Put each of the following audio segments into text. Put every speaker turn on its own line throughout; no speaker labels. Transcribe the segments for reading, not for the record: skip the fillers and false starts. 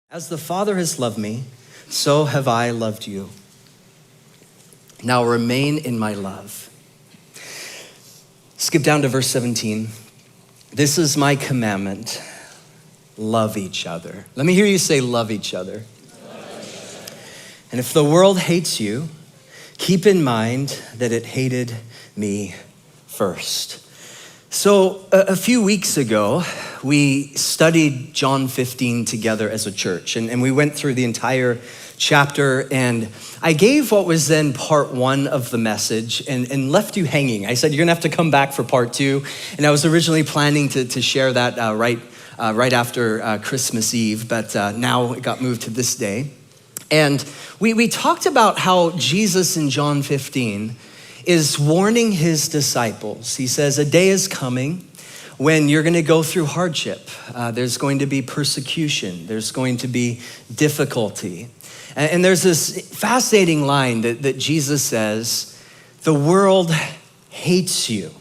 As the Father has loved me, so have I loved you. Now remain in my love. Skip down to verse 17. This is my commandment. Love each other. Let me hear you say, love each other. And if the world hates you, keep in mind that it hated me first. So a few weeks ago, we studied John 15 together as a church, and we went through the entire chapter, and I gave what was then part one of the message and left you hanging. I said, you're gonna have to come back for part two, and I was originally planning to share that right after Christmas Eve, but now it got moved to this day. And we talked about how Jesus in John 15 is warning his disciples. He says, a day is coming when you're gonna go through hardship. There's going to be persecution. There's going to be difficulty. And there's this fascinating line that Jesus says, the world hates you.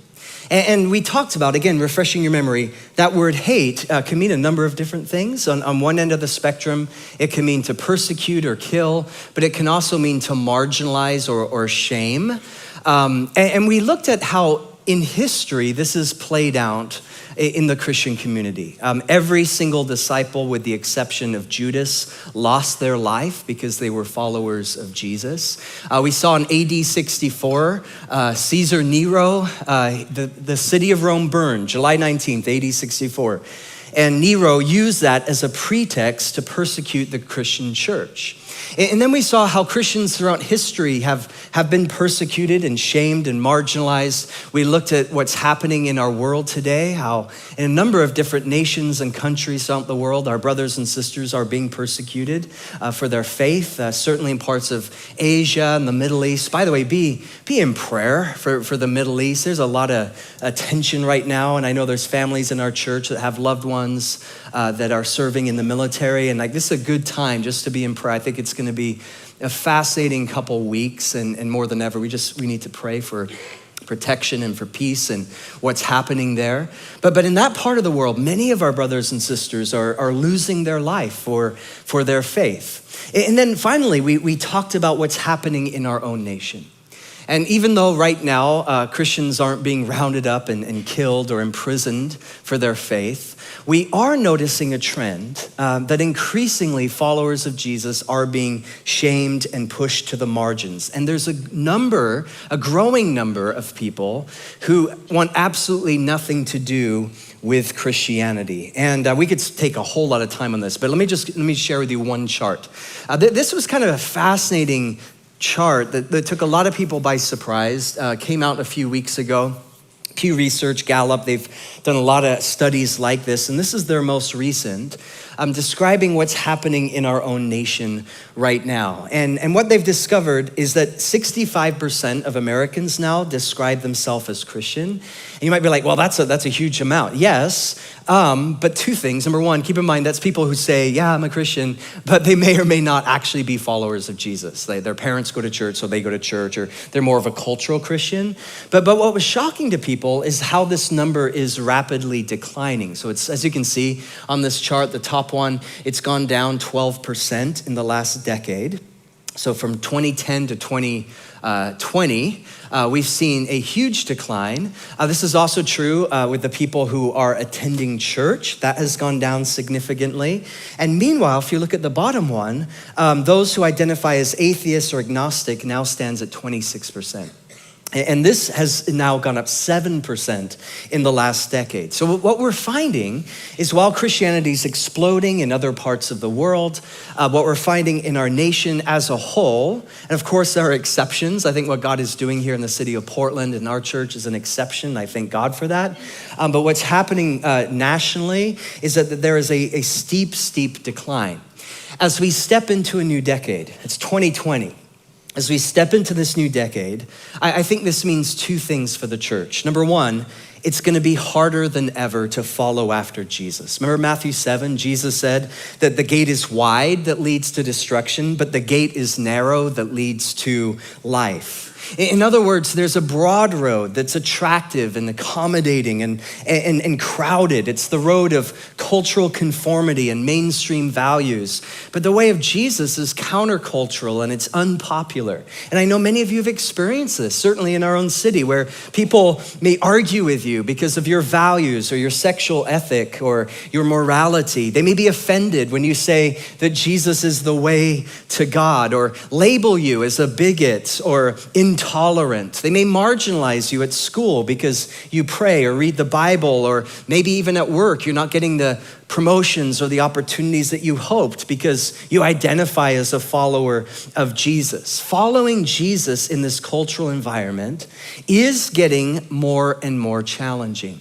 And we talked about, again, refreshing your memory, that word hate can mean a number of different things. On one end of the spectrum, it can mean to persecute or kill, but it can also mean to marginalize or shame. And we looked at how in history this is played out in the Christian community. Every single disciple, with the exception of Judas, lost their life because they were followers of Jesus. We saw in AD 64, Caesar Nero, the city of Rome burned, July 19th, AD 64. And Nero used that as a pretext to persecute the Christian church. And then we saw how Christians throughout history have been persecuted and shamed and marginalized. We looked at what's happening in our world today, how in a number of different nations and countries throughout the world, our brothers and sisters are being persecuted for their faith, certainly in parts of Asia and the Middle East. By the way, be in prayer for the Middle East. There's a lot of tension right now, and I know there's families in our church that have loved ones that are serving in the military, and this is a good time just to be in prayer. I think it's going to be a fascinating couple weeks, and more than ever, we need to pray for protection and for peace and what's happening there. But in that part of the world, many of our brothers and sisters are losing their life for their faith. And then finally, we talked about what's happening in our own nation. And even though right now Christians aren't being rounded up and killed or imprisoned for their faith, we are noticing a trend that increasingly followers of Jesus are being shamed and pushed to the margins. And there's a growing number of people who want absolutely nothing to do with Christianity. And we could take a whole lot of time on this, but let me share with you one chart. This was kind of a fascinating chart that took a lot of people by surprise, came out a few weeks ago. Pew Research, Gallup, they've done a lot of studies like this, and this is their most recent, describing what's happening in our own nation right now. And what they've discovered is that 65% of Americans now describe themselves as Christian. And you might be like, well, that's a huge amount. Yes, but two things. Number one, keep in mind that's people who say, yeah, I'm a Christian, but they may or may not actually be followers of Jesus. Their parents go to church, so they go to church, or they're more of a cultural Christian. But what was shocking to people is how this number is rapidly declining. So it's, as you can see on this chart, the top one, it's gone down 12% in the last decade. So from 2010 to 2020, we've seen a huge decline. This is also true with the people who are attending church. That has gone down significantly. And meanwhile, if you look at the bottom one, those who identify as atheists or agnostic now stands at 26%. And this has now gone up 7% in the last decade. So what we're finding is while Christianity is exploding in other parts of the world, what we're finding in our nation as a whole, and of course there are exceptions. I think what God is doing here in the city of Portland and our church is an exception. I thank God for that. But what's happening nationally is that there is a steep decline. As we step into a new decade, it's 2020. As we step into this new decade, I think this means two things for the church. Number one, it's gonna be harder than ever to follow after Jesus. Remember Matthew 7, Jesus said that the gate is wide that leads to destruction, but the gate is narrow that leads to life. In other words, there's a broad road that's attractive and accommodating and crowded. It's the road of cultural conformity and mainstream values. But the way of Jesus is countercultural and it's unpopular. And I know many of you have experienced this, certainly in our own city, where people may argue with you because of your values or your sexual ethic or your morality. They may be offended when you say that Jesus is the way to God, or label you as a bigot or intolerant. They may marginalize you at school because you pray or read the Bible, or maybe even at work, you're not getting the promotions or the opportunities that you hoped because you identify as a follower of Jesus. Following Jesus in this cultural environment is getting more and more challenging.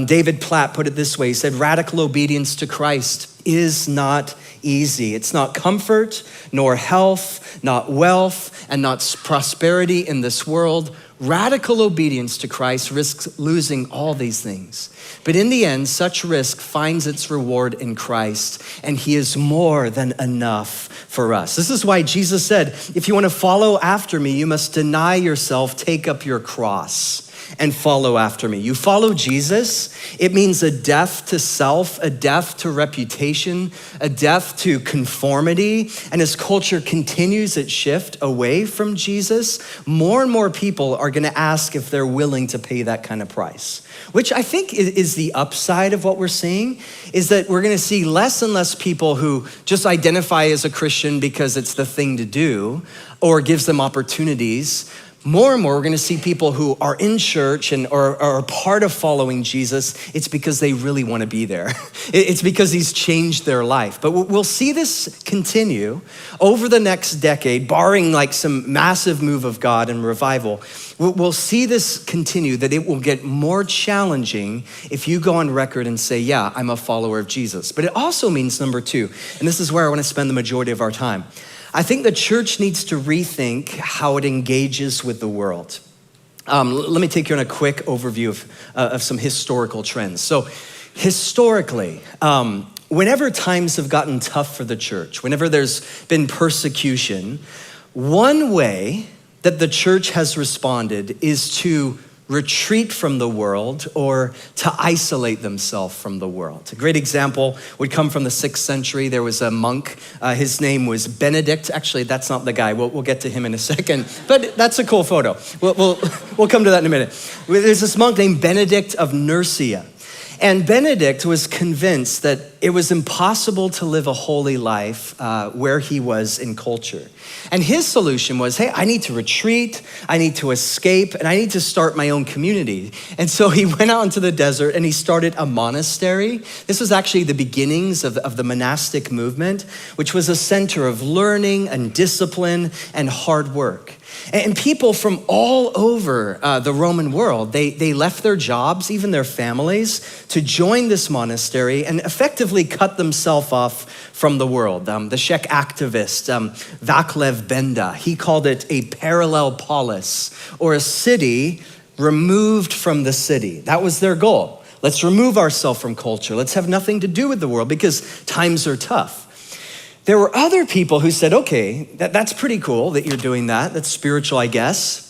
David Platt put it this way. He said, radical obedience to Christ is not easy. It's not comfort, nor health, not wealth, and not prosperity in this world. Radical obedience to Christ risks losing all these things. But in the end, such risk finds its reward in Christ, and he is more than enough for us. This is why Jesus said, if you want to follow after me, you must deny yourself, take up your cross, and follow after me. You follow Jesus, it means a death to self, a death to reputation, a death to conformity. And as culture continues its shift away from Jesus, more and more people are going to ask if they're willing to pay that kind of price, which I think is the upside of what we're seeing, is that we're going to see less and less people who just identify as a Christian because it's the thing to do or gives them opportunities. More and more, we're going to see people who are in church and are part of following Jesus. It's because they really want to be there. It's because he's changed their life. But we'll see this continue over the next decade, barring like some massive move of God and revival. We'll see this continue, that it will get more challenging if you go on record and say, yeah, I'm a follower of Jesus. But it also means, number two, and this is where I want to spend the majority of our time, I think the church needs to rethink how it engages with the world. Let me take you on a quick overview of some historical trends. So historically, whenever times have gotten tough for the church, whenever there's been persecution, one way that the church has responded is to retreat from the world or to isolate themselves from the world. A great example would come from the 6th century. There was a monk, his name was Benedict. Actually, that's not the guy. We'll get to him in a second, but that's a cool photo. We'll come to that in a minute. There's this monk named Benedict of Nursia. And Benedict was convinced that it was impossible to live a holy life where he was in culture. And his solution was, hey, I need to retreat, I need to escape, and I need to start my own community. And so he went out into the desert and he started a monastery. This was actually the beginnings of the monastic movement, which was a center of learning and discipline and hard work. And people from all over the Roman world, they left their jobs, even their families, to join this monastery and effectively cut themselves off from the world. The Czech activist, Václav Benda, he called it a parallel polis, or a city removed from the city. That was their goal. Let's remove ourselves from culture. Let's have nothing to do with the world because times are tough. There were other people who said, okay, that's pretty cool that you're doing that. That's spiritual, I guess.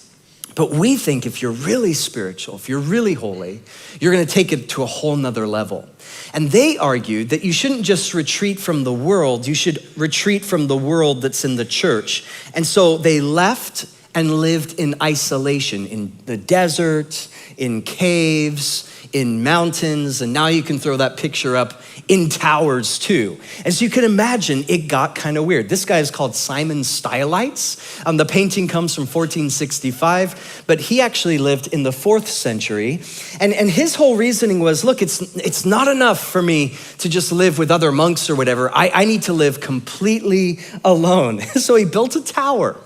But we think if you're really spiritual, if you're really holy, you're going to take it to a whole nother level. And they argued that you shouldn't just retreat from the world, you should retreat from the world that's in the church. And so they left and lived in isolation, in the desert, in caves, in mountains, and now you can throw that picture up in towers too. As you can imagine, it got kind of weird. This guy is called Simon Stylites. The painting comes from 1465, but he actually lived in the 4th century. And his whole reasoning was, look, it's not enough for me to just live with other monks or whatever. I need to live completely alone. So he built a tower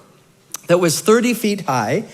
that was 30 feet high.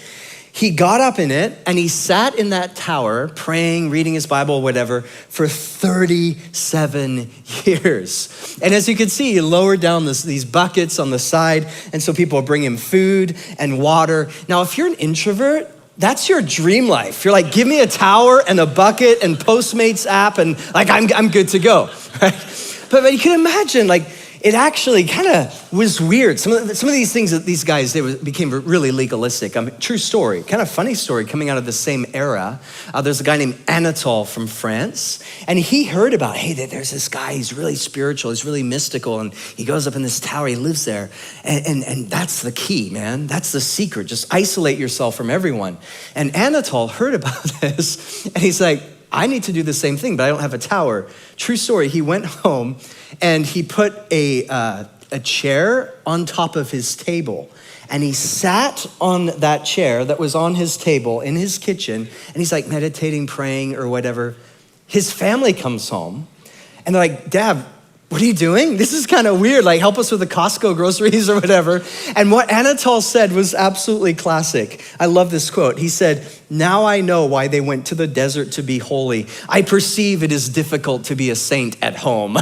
He got up in it and he sat in that tower praying, reading his Bible, whatever, for 37 years. And as you can see, he lowered down these buckets on the side. And so people would bring him food and water. Now, if you're an introvert, that's your dream life. You're like, give me a tower and a bucket and Postmates app and like, I'm good to go, right? But you can imagine, like, it actually kind of was weird. Some of these things that these guys did became really legalistic. True story, kind of funny story coming out of the same era. There's a guy named Anatole from France, and he heard about, hey, there's this guy, he's really spiritual, he's really mystical, and he goes up in this tower, he lives there, and that's the key, man. That's the secret. Just isolate yourself from everyone. And Anatole heard about this, and he's like, I need to do the same thing, but I don't have a tower. True story, he went home and he put a chair on top of his table, and he sat on that chair that was on his table in his kitchen, and he's like meditating, praying or whatever. His family comes home and they're like, Dad, what are you doing? This is kind of weird. Like, help us with the Costco groceries or whatever. And what Anatole said was absolutely classic. I love this quote. He said, now I know why they went to the desert to be holy. I perceive it is difficult to be a saint at home.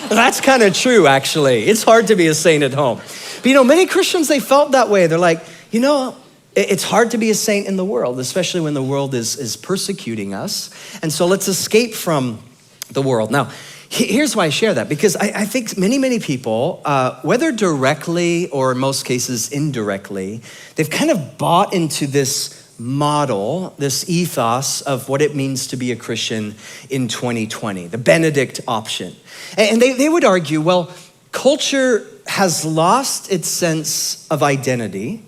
That's kind of true, actually. It's hard to be a saint at home. But many Christians, they felt that way. They're like, it's hard to be a saint in the world, especially when the world is persecuting us. And so let's escape from the world. Now, here's why I share that, because I think many people, whether directly or in most cases indirectly, they've kind of bought into this model, this ethos of what it means to be a Christian in 2020, the Benedict option. And they would argue, well, culture has lost its sense of identity.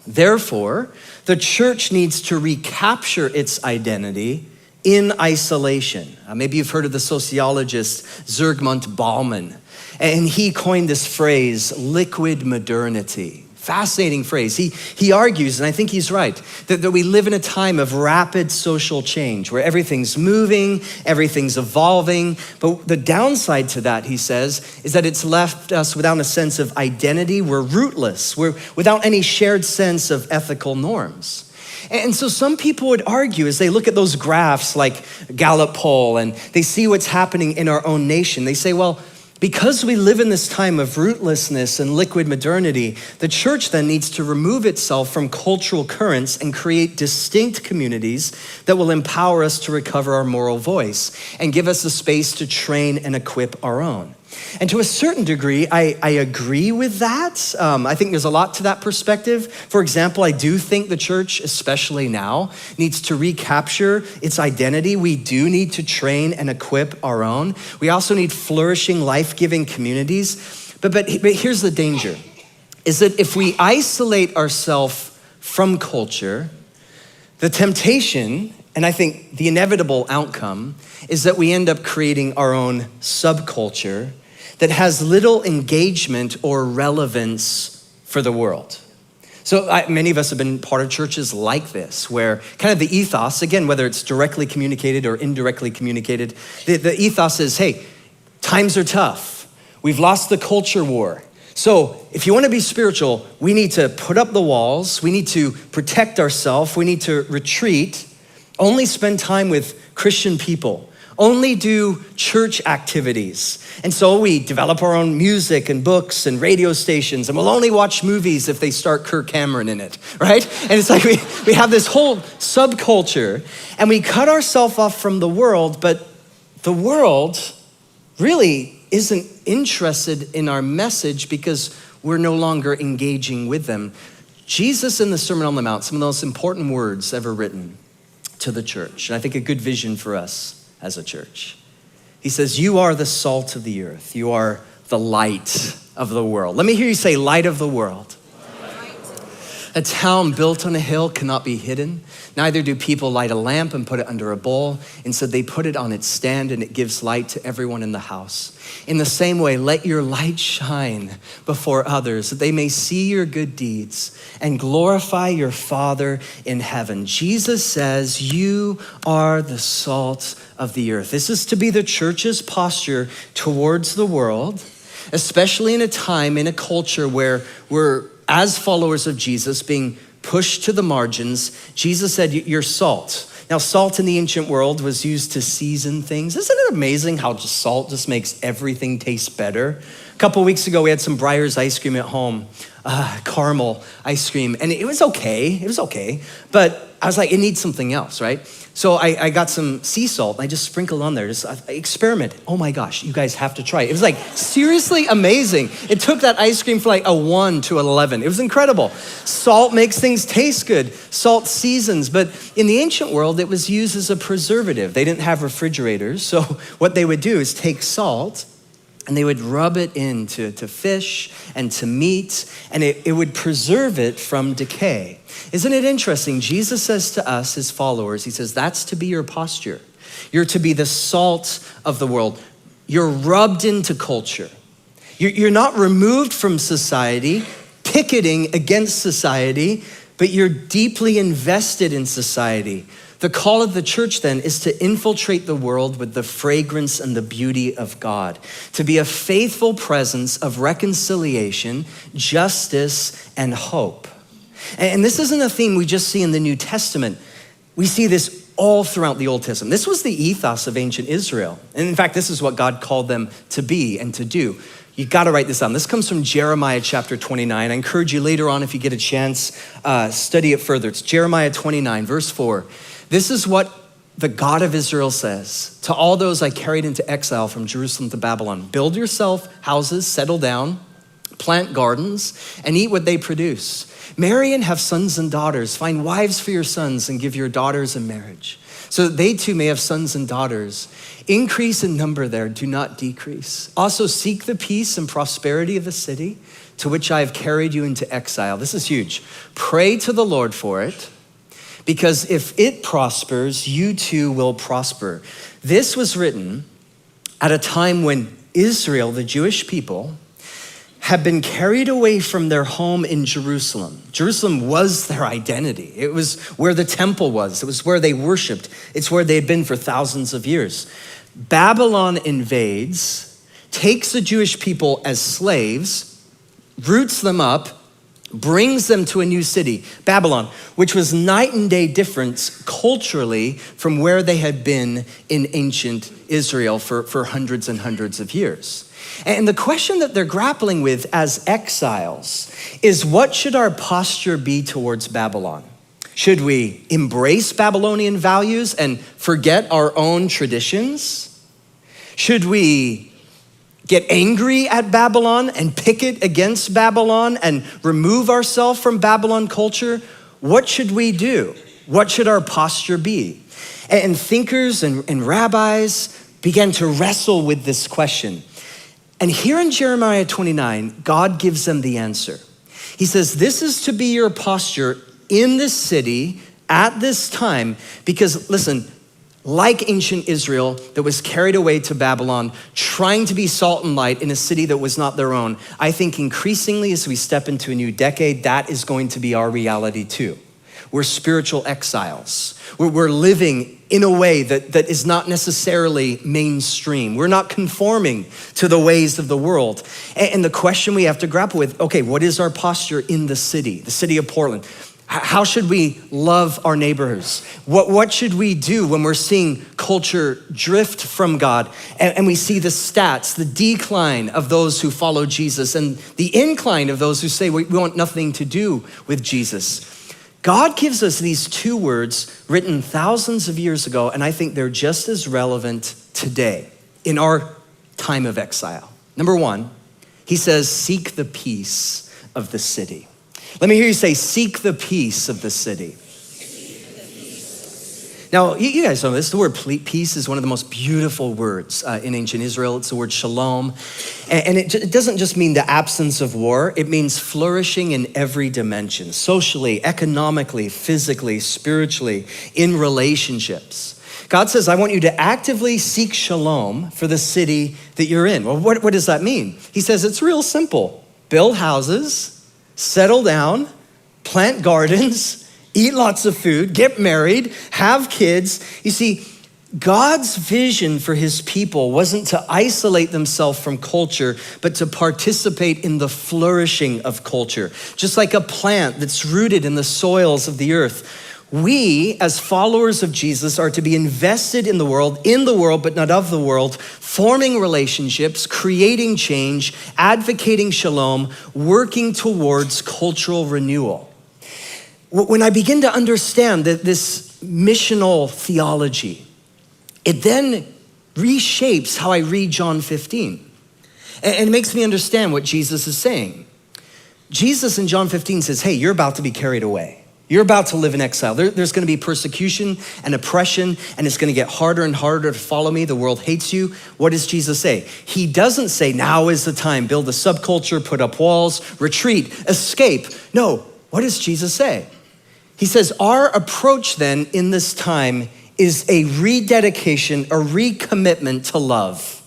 Therefore, the church needs to recapture its identity in isolation. Maybe you've heard of the sociologist Zygmunt Bauman, and he coined this phrase, liquid modernity. Fascinating phrase. He argues, and I think he's right, that we live in a time of rapid social change where everything's moving, everything's evolving. But the downside to that, he says, is that it's left us without a sense of identity. We're rootless. We're without any shared sense of ethical norms. And so some people would argue as they look at those graphs like Gallup poll and they see what's happening in our own nation, they say, well, because we live in this time of rootlessness and liquid modernity, the church then needs to remove itself from cultural currents and create distinct communities that will empower us to recover our moral voice and give us the space to train and equip our own. And to a certain degree, I agree with that. I think there's a lot to that perspective. For example, I do think the church, especially now, needs to recapture its identity. We do need to train and equip our own. We also need flourishing, life-giving communities. But here's the danger, is that if we isolate ourselves from culture, the temptation, and I think the inevitable outcome, is that we end up creating our own subculture that has little engagement or relevance for the world. So many of us have been part of churches like this, where kind of the ethos, again, whether it's directly communicated or indirectly communicated, the ethos is, hey, times are tough. We've lost the culture war. So if you want to be spiritual, we need to put up the walls. We need to protect ourselves. We need to retreat, only spend time with Christian people, only do church activities. And so we develop our own music and books and radio stations, and we'll only watch movies if they start Kirk Cameron in it, right? And it's like we have this whole subculture, and we cut ourselves off from the world, but the world really isn't interested in our message because we're no longer engaging with them. Jesus in the Sermon on the Mount, some of the most important words ever written to the church, and I think a good vision for us as a church. He says, you are the salt of the earth. You are the light of the world. Let me hear you say, light of the world. A town built on a hill cannot be hidden. Neither do people light a lamp and put it under a bowl. Instead, they put it on its stand and it gives light to everyone in the house. In the same way, let your light shine before others that they may see your good deeds and glorify your Father in heaven. Jesus says, you are the salt of the earth. This is to be the church's posture towards the world, especially in a time, in a culture where we're, as followers of Jesus, being pushed to the margins. Jesus said, you're salt. Now, salt in the ancient world was used to season things. Isn't it amazing how just salt just makes everything taste better? A couple of weeks ago, we had some Breyer's ice cream at home, caramel ice cream, and it was okay. But I was like, it needs something else, right? So I got some sea salt and I just sprinkled on there, just experiment. Oh my gosh, you guys have to try it. It was like seriously amazing. It took that ice cream from like a 1 to an 11. It was incredible. Salt makes things taste good. Salt seasons, but in the ancient world, it was used as a preservative. They didn't have refrigerators, so what they would do is take salt and they would rub it into fish and to meat, and it would preserve it from decay. Isn't it interesting? Jesus says to us, his followers, he says, that's to be your posture. You're to be the salt of the world. You're rubbed into culture. You're not removed from society, picketing against society, but you're deeply invested in society. The call of the church then is to infiltrate the world with the fragrance and the beauty of God, to be a faithful presence of reconciliation, justice, and hope. And this isn't a theme we just see in the New Testament. We see this all throughout the Old Testament. This was the ethos of ancient Israel. And in fact, this is what God called them to be and to do. You gotta write this down. This comes from Jeremiah chapter 29. I encourage you later on, if you get a chance, study it further. It's Jeremiah 29, verse 4. This is what the God of Israel says to all those I carried into exile from Jerusalem to Babylon. Build yourself houses, settle down, plant gardens, and eat what they produce. Marry and have sons and daughters. Find wives for your sons and give your daughters in marriage, so that they too may have sons and daughters. Increase in number there, do not decrease. Also seek the peace and prosperity of the city to which I have carried you into exile. This is huge. Pray to the Lord for it, because if it prospers, you too will prosper. This was written at a time when Israel, the Jewish people, had been carried away from their home in Jerusalem. Jerusalem was their identity. It was where the temple was. It was where they worshiped. It's where they had been for thousands of years. Babylon invades, takes the Jewish people as slaves, roots them up, brings them to a new city, Babylon, which was night and day difference culturally from where they had been in ancient Israel for hundreds and hundreds of years. And the question that they're grappling with as exiles is, what should our posture be towards Babylon? Should we embrace Babylonian values and forget our own traditions? Should we get angry at Babylon and picket against Babylon and remove ourselves from Babylon culture? What should we do? What should our posture be? And thinkers and rabbis began to wrestle with this question. And here in Jeremiah 29, God gives them the answer. He says, this is to be your posture in this city at this time, because listen, like ancient Israel that was carried away to Babylon, trying to be salt and light in a city that was not their own, I think increasingly as we step into a new decade, that is going to be our reality too. We're spiritual exiles. We're living in a way that is not necessarily mainstream. We're not conforming to the ways of the world. And the question we have to grapple with, okay, what is our posture in the city of Portland? How should we love our neighbors? What should we do when we're seeing culture drift from God and we see the stats, the decline of those who follow Jesus and the incline of those who say we want nothing to do with Jesus? God gives us these two words written thousands of years ago, and I think they're just as relevant today in our time of exile. Number one, he says, seek the peace of the city. Let me hear you say, seek the peace of the city. Now, you guys know this. The word peace is one of the most beautiful words in ancient Israel. It's the word shalom. And it doesn't just mean the absence of war. It means flourishing in every dimension, socially, economically, physically, spiritually, in relationships. God says, I want you to actively seek shalom for the city that you're in. Well, what does that mean? He says, it's real simple. Build houses, settle down, plant gardens, eat lots of food, get married, have kids. You see, God's vision for his people wasn't to isolate themselves from culture, but to participate in the flourishing of culture. Just like a plant that's rooted in the soils of the earth, we, as followers of Jesus, are to be invested in the world, but not of the world, forming relationships, creating change, advocating shalom, working towards cultural renewal. when I begin to understand that this missional theology, it then reshapes how I read John 15. And it makes me understand what Jesus is saying. Jesus in John 15 says, hey, you're about to be carried away. You're about to live in exile. There's gonna be persecution and oppression, and it's gonna get harder and harder to follow me. The world hates you. What does Jesus say? He doesn't say, now is the time, build a subculture, put up walls, retreat, escape. No, what does Jesus say? He says, our approach then in this time is a rededication, a recommitment to love.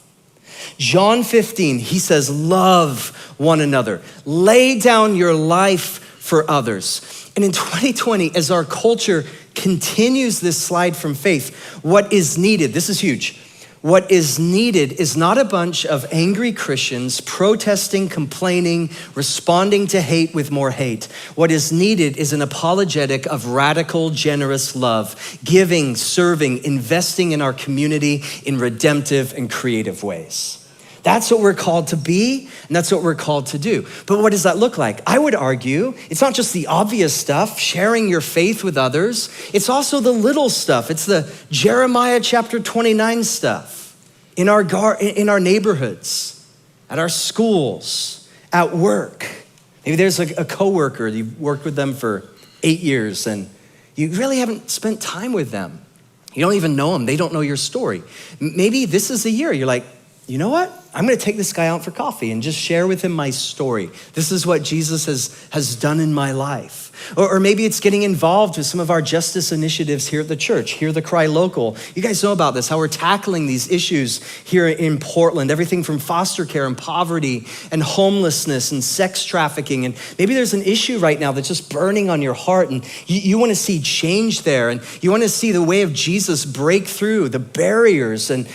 John 15, he says, love one another. Lay down your life for others. And in 2020, as our culture continues this slide from faith, what is needed, this is huge. What is needed is not a bunch of angry Christians protesting, complaining, responding to hate with more hate. What is needed is an apologetic of radical, generous love, giving, serving, investing in our community in redemptive and creative ways. That's what we're called to be, and that's what we're called to do. But what does that look like? I would argue it's not just the obvious stuff, sharing your faith with others. It's also the little stuff. It's the Jeremiah chapter 29 stuff in our neighborhoods, at our schools, at work. Maybe there's a coworker, you've worked with them for 8 years, and you really haven't spent time with them. You don't even know them. They don't know your story. Maybe this is the year you're like, you know what? I'm gonna take this guy out for coffee and just share with him my story. This is what Jesus has done in my life. Or maybe it's getting involved with some of our justice initiatives here at the church, Hear the Cry Local. You guys know about this, how we're tackling these issues here in Portland, everything from foster care and poverty and homelessness and sex trafficking. And maybe there's an issue right now that's just burning on your heart and you wanna see change there, and you wanna see the way of Jesus break through the barriers and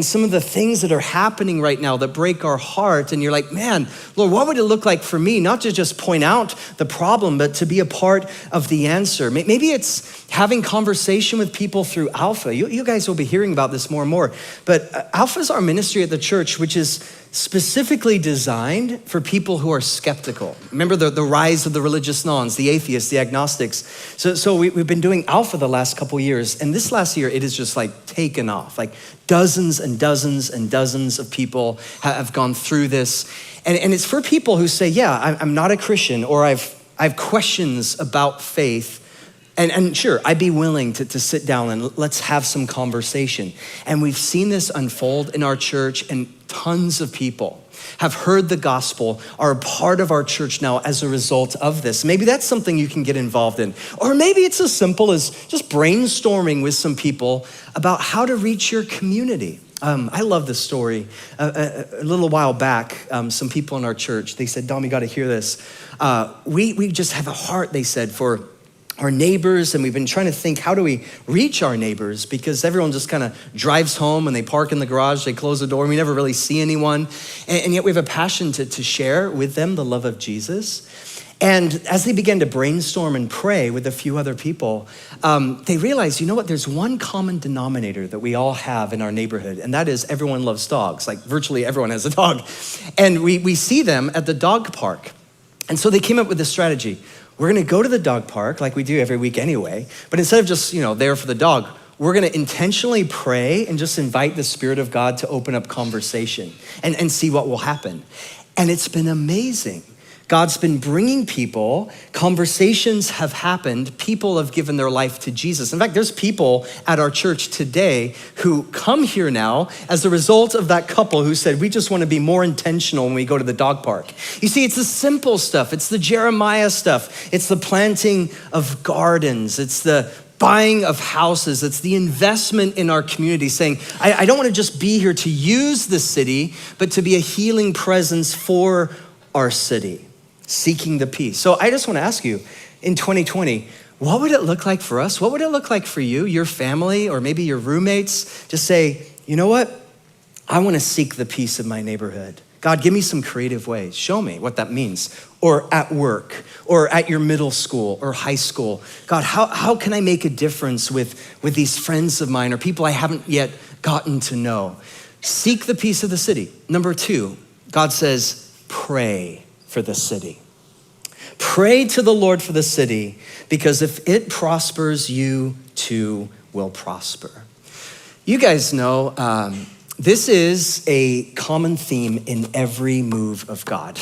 some of the things that are happening right now that break our heart. And you're like, man, Lord, what would it look like for me not to just point out the problem, but to be a part of the answer? Maybe it's having conversation with people through Alpha. You guys will be hearing about this more and more, but Alpha is our ministry at the church, which is specifically designed for people who are skeptical. Remember the rise of the religious nons, the atheists, the agnostics. So we've been doing Alpha the last couple years, and this last year it is just like taken off. Like dozens and dozens and dozens of people have gone through this. And it's for people who say, yeah, I'm not a Christian, or I have questions about faith. And sure, I'd be willing to sit down and let's have some conversation. And we've seen this unfold in our church, and tons of people have heard the gospel, are a part of our church now as a result of this. Maybe that's something you can get involved in. Or maybe it's as simple as just brainstorming with some people about how to reach your community. I love this story. A little while back, some people in our church, they said, Dom, you gotta hear this. We just have a heart, they said, for our neighbors, and we've been trying to think, how do we reach our neighbors? Because everyone just kind of drives home and they park in the garage, they close the door, and we never really see anyone. And yet we have a passion to share with them the love of Jesus. And as they began to brainstorm and pray with a few other people, they realized, you know what, there's one common denominator that we all have in our neighborhood, and that is everyone loves dogs. Like virtually everyone has a dog. And we see them at the dog park. And so they came up with this strategy. We're gonna go to the dog park like we do every week anyway, but instead of just, there for the dog, we're gonna intentionally pray and just invite the Spirit of God to open up conversation and see what will happen. And it's been amazing. God's been bringing people, conversations have happened, people have given their life to Jesus. In fact, there's people at our church today who come here now as a result of that couple who said, we just wanna be more intentional when we go to the dog park. You see, it's the simple stuff, it's the Jeremiah stuff, it's the planting of gardens, it's the buying of houses, it's the investment in our community, saying, I don't wanna just be here to use the city, but to be a healing presence for our city. Seeking the peace. So I just want to ask you, in 2020, what would it look like for us? What would it look like for you, your family, or maybe your roommates? Just say, you know what? I want to seek the peace of my neighborhood. God, give me some creative ways. Show me what that means. Or at work, or at your middle school or high school. God, how can I make a difference with these friends of mine or people I haven't yet gotten to know? Seek the peace of the city. Number 2, God says, pray for the city. Pray to the Lord for the city, because if it prospers, you too will prosper. You guys know this is a common theme in every move of God.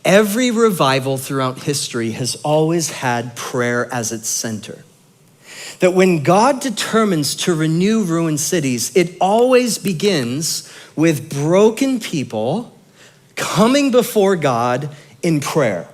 Every revival throughout history has always had prayer as its center. That when God determines to renew ruined cities, it always begins with broken people coming before God in prayer.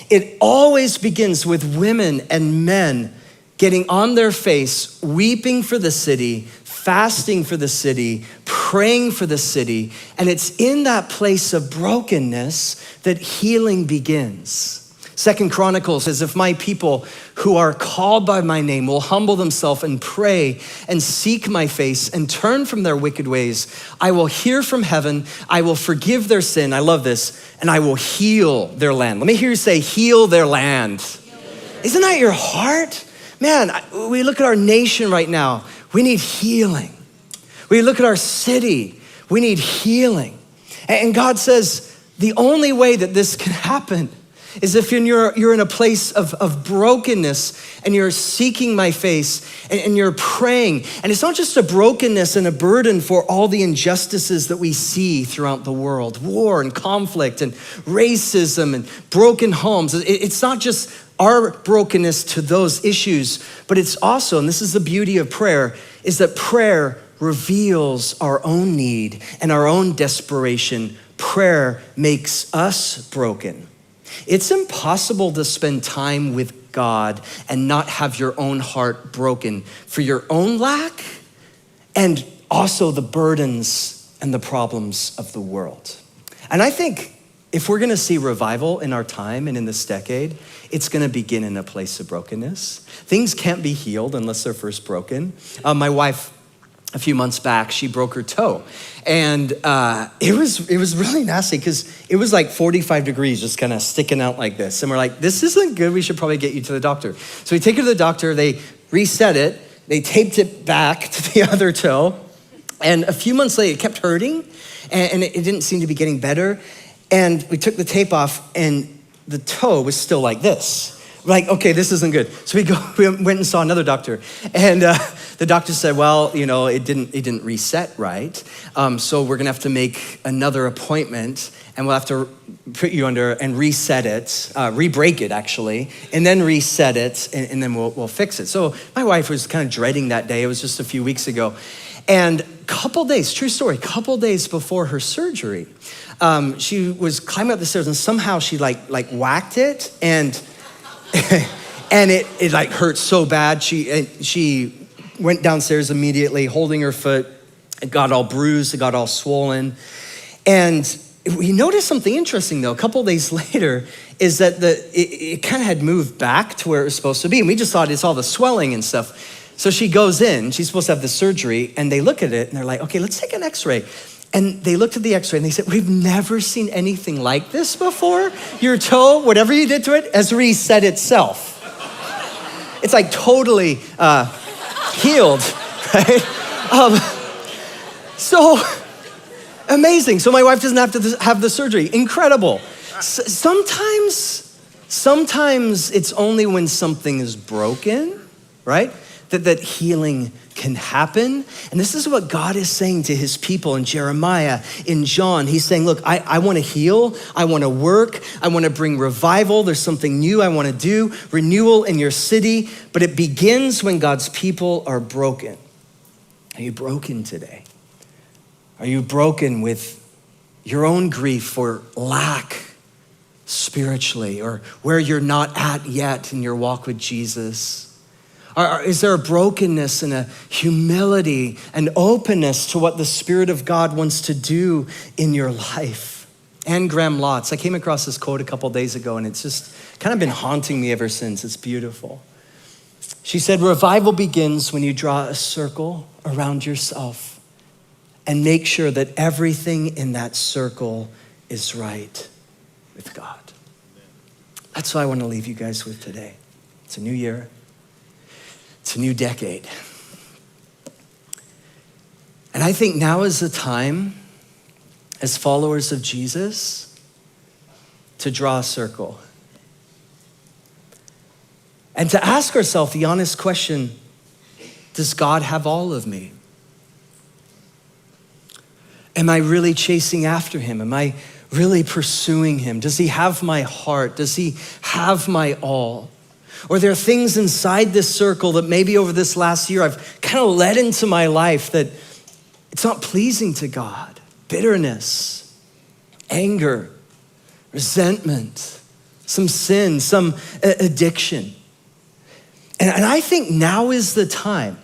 It always begins with women and men getting on their face, weeping for the city, fasting for the city, praying for the city. And it's in that place of brokenness that healing begins. 2 Chronicles says, if my people who are called by my name will humble themselves and pray and seek my face and turn from their wicked ways, I will hear from heaven, I will forgive their sin, I love this, and I will heal their land. Let me hear you say, heal their land. Isn't that your heart? Man, we look at our nation right now, we need healing. We look at our city, we need healing. And God says, the only way that this can happen is if you're in a place of brokenness and you're seeking my face and you're praying. And it's not just a brokenness and a burden for all the injustices that we see throughout the world, war and conflict and racism and broken homes. It's not just our brokenness to those issues, but it's also, and this is the beauty of prayer, is that prayer reveals our own need and our own desperation. Prayer makes us broken. It's impossible to spend time with God and not have your own heart broken for your own lack and also the burdens and the problems of the world. And I think if we're gonna see revival in our time and in this decade, it's gonna begin in a place of brokenness. Things can't be healed unless they're first broken. My wife, a few months back, she broke her toe. And it was really nasty because it was like 45 degrees just kind of sticking out like this. And we're like, this isn't good, we should probably get you to the doctor. So we take her to the doctor, they reset it, they taped it back to the other toe. And a few months later, it kept hurting and it didn't seem to be getting better. And we took the tape off and the toe was still like this. Like, okay, this isn't good. So we went and saw another doctor. And the doctor said, well, it didn't reset right. So we're gonna have to make another appointment and we'll have to put you under and reset it, re-break it actually, and then reset it and then we'll fix it. So my wife was kind of dreading that day. It was just a few weeks ago. And couple days, true story, couple days before her surgery, she was climbing up the stairs and somehow she like whacked it and it like hurt so bad. She went downstairs immediately, holding her foot. It got all bruised, it got all swollen. And we noticed something interesting though, a couple days later, is that it kind of had moved back to where it was supposed to be. And we just thought it's all the swelling and stuff. So she goes in, she's supposed to have the surgery, and they look at it and they're like, okay, let's take an x-ray. And they looked at the x-ray and they said, we've never seen anything like this before. Your toe, whatever you did to it, has reset itself. It's like totally healed, right? So amazing. So my wife doesn't have to have the surgery. Incredible. Sometimes it's only when something is broken, right? That healing can happen. And this is what God is saying to his people in Jeremiah, in John. He's saying, look, I want to heal. I want to work. I want to bring revival. There's something new I want to do. Renewal in your city. But it begins when God's people are broken. Are you broken today? Are you broken with your own grief for lack spiritually or where you're not at yet in your walk with Jesus? Is there a brokenness and a humility and openness to what the Spirit of God wants to do in your life? Anne Graham Lotz, I came across this quote a couple days ago and it's just kind of been haunting me ever since. It's beautiful. She said, revival begins when you draw a circle around yourself and make sure that everything in that circle is right with God. That's what I want to leave you guys with today. It's a new year. It's a new decade. And I think now is the time, as followers of Jesus, to draw a circle And to ask ourselves the honest question, does God have all of me? Am I really chasing after him? Am I really pursuing him? Does he have my heart? Does he have my all? Or there are things inside this circle that maybe over this last year I've kind of let into my life that it's not pleasing to God. Bitterness, anger, resentment, some sin, some addiction. And I think now is the time,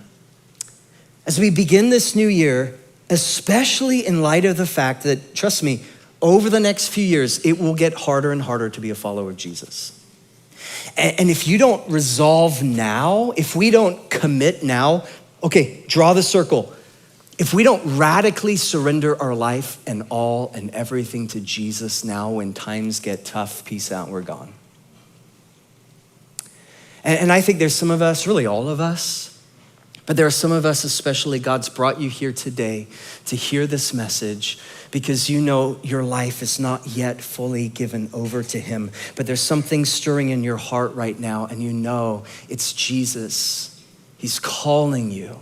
as we begin this new year, especially in light of the fact that, trust me, over the next few years, it will get harder and harder to be a follower of Jesus. And if you don't resolve now, if we don't commit now, okay, draw the circle. If we don't radically surrender our life and all and everything to Jesus now when times get tough, peace out, we're gone. And I think there's some of us, really all of us, but there are some of us especially, God's brought you here today to hear this message because you know your life is not yet fully given over to him, but there's something stirring in your heart right now and you know it's Jesus. He's calling you.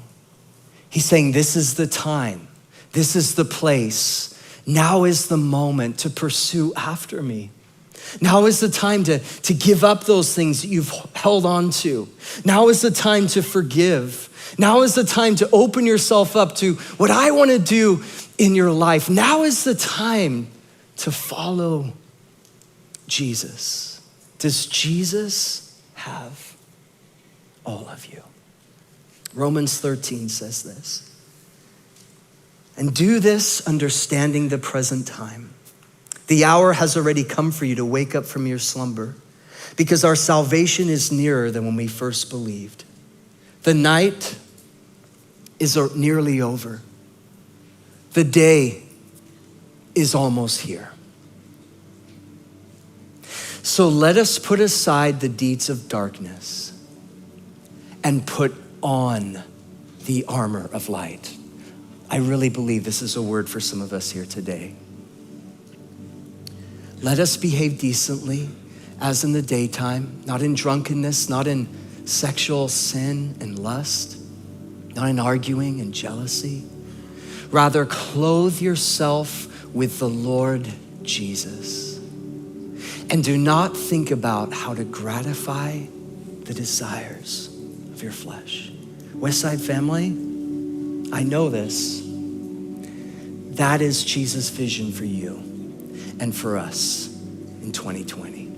He's saying, this is the time. This is the place. Now is the moment to pursue after me. Now is the time to give up those things that you've held on to. Now is the time to forgive. Now is the time to open yourself up to what I want to do in your life. Now is the time to follow Jesus. Does Jesus have all of you? Romans 13 says this. And do this understanding the present time. The hour has already come for you to wake up from your slumber because our salvation is nearer than when we first believed. The night is nearly over. The day is almost here. So let us put aside the deeds of darkness and put on the armor of light. I really believe this is a word for some of us here today. Let us behave decently as in the daytime, not in drunkenness, not in sexual sin and lust, not in arguing and jealousy. Rather, clothe yourself with the Lord Jesus. And do not think about how to gratify the desires of your flesh. Westside family, I know this. That is Jesus' vision for you and for us in 2020.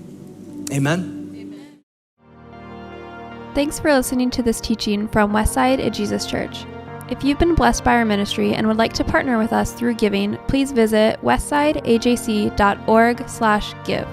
Amen?
Thanks for listening to this teaching from Westside at Jesus Church. If you've been blessed by our ministry and would like to partner with us through giving, please visit westsideajc.org/give.